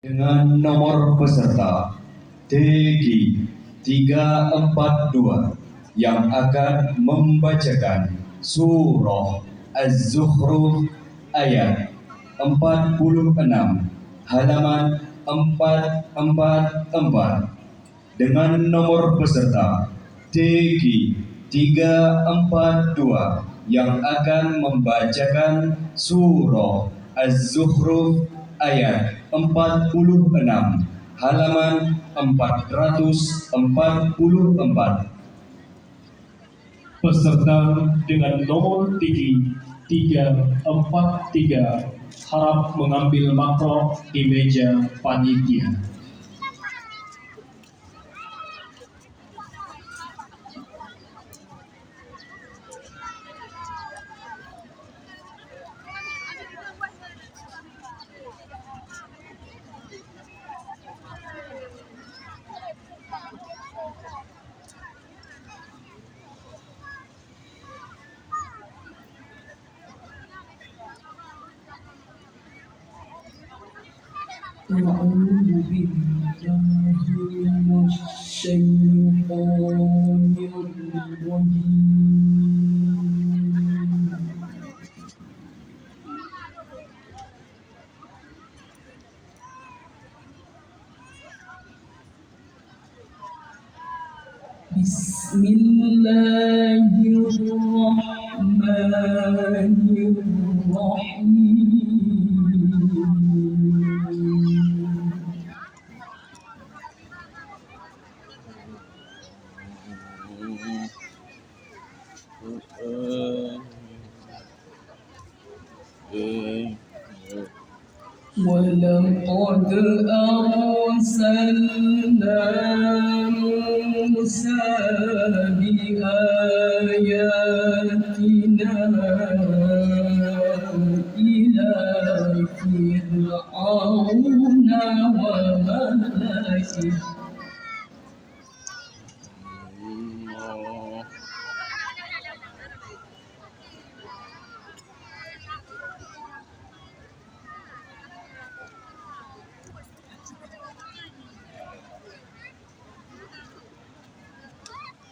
dengan nomor peserta DG 342 yang akan membacakan surah Az-Zukhruf ayat 46 halaman 444 dengan nomor peserta DG 342 yang akan membacakan surah Az-Zukhruf ayat 46 halaman 444. Peserta dengan nomor tinggi 343 harap mengambil makro di meja panitia. أعوذ بالله من الشيطان الرجيم بسم الله الرحمن الرحيم ولقد أرسلنا موسى بآياتنا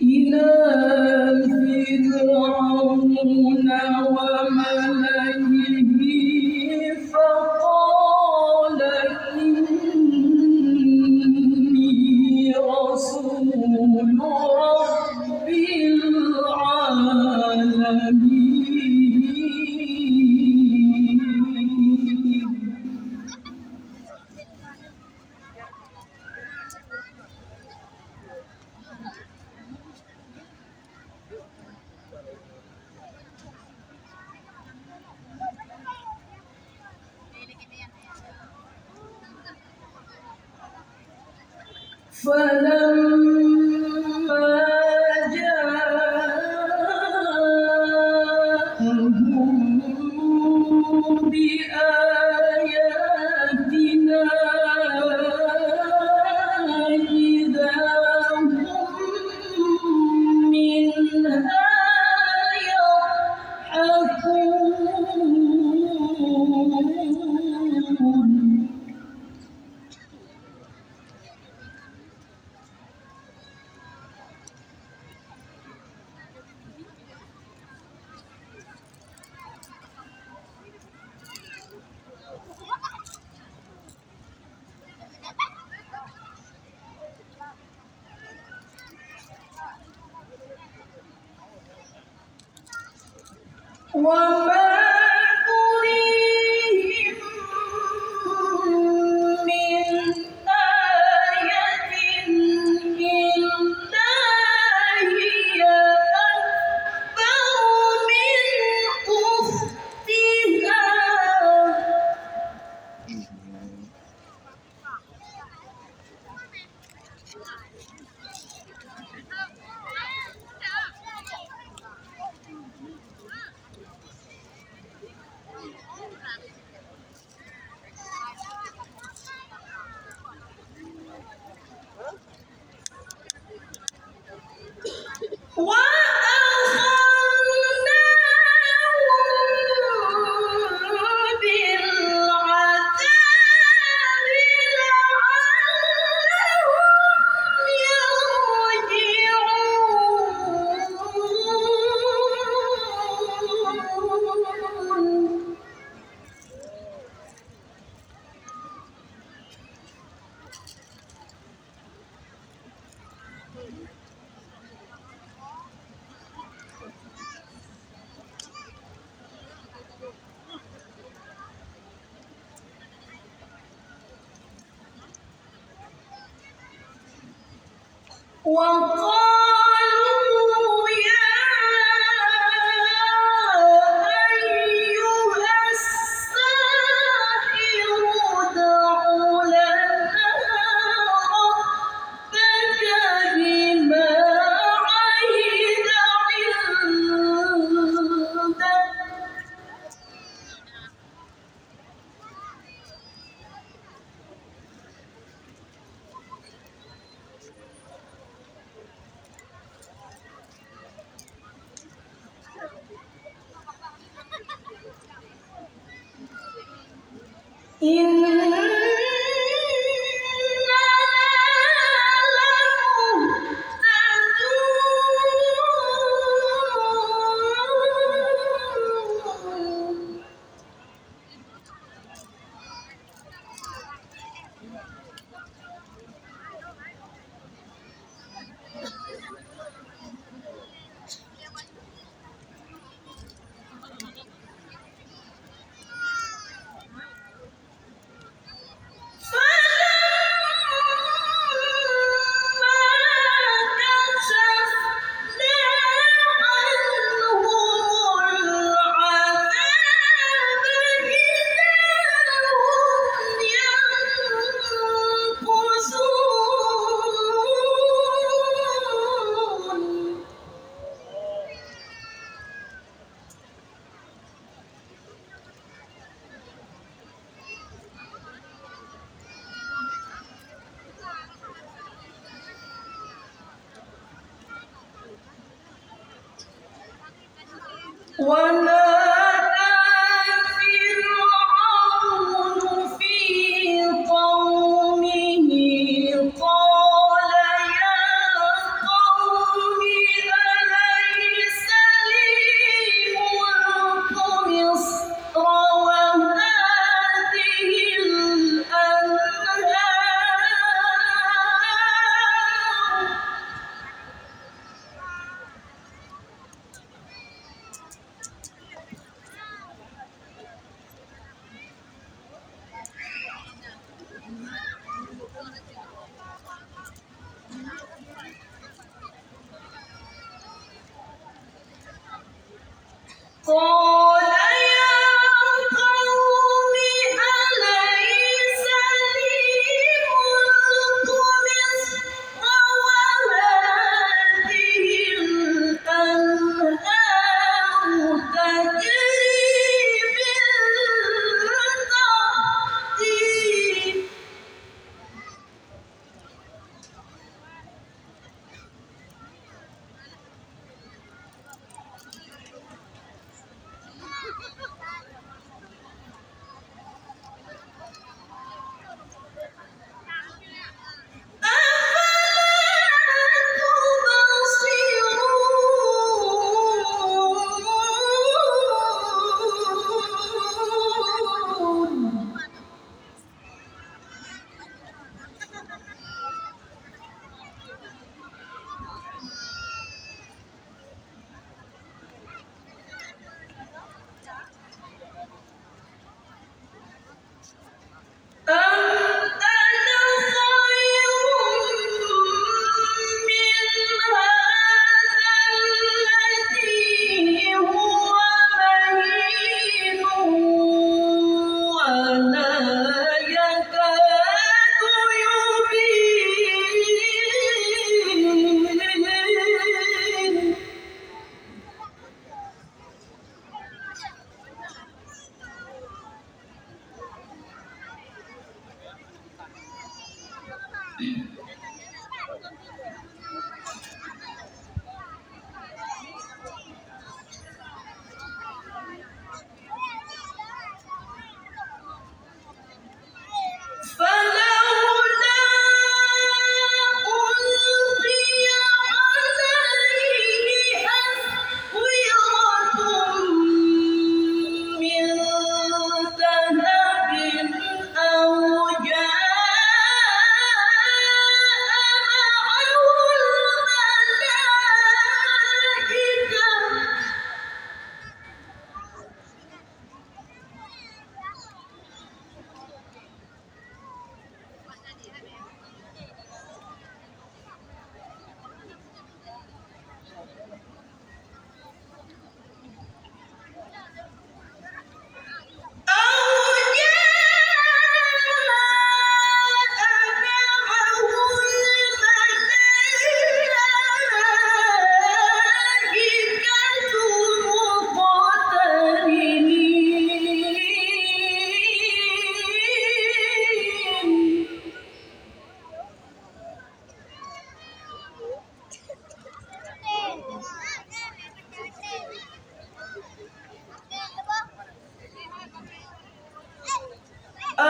إلى فرعون وملئه فقال إني رسول رب العالمين فلما جاءهم بآياتنا إذا هم منها يضحكون وما نريهم من آية إلا هي أكبر من أختها وقالوا يا أيها الساحر ادع لنا ربك بما عهد عندك إننا لمهتدون ونادى فرعون في قومه قال يا قوم أليس لي ملك مصر وهذه الأنهار قال يا قوم أليس لي ملك مصر وهذه الأنهار تجري من تحتي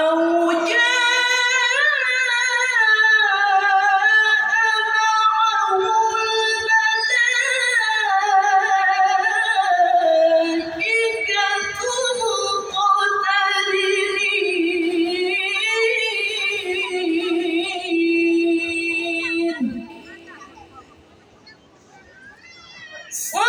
أو جاء معه الملائكة مقترنين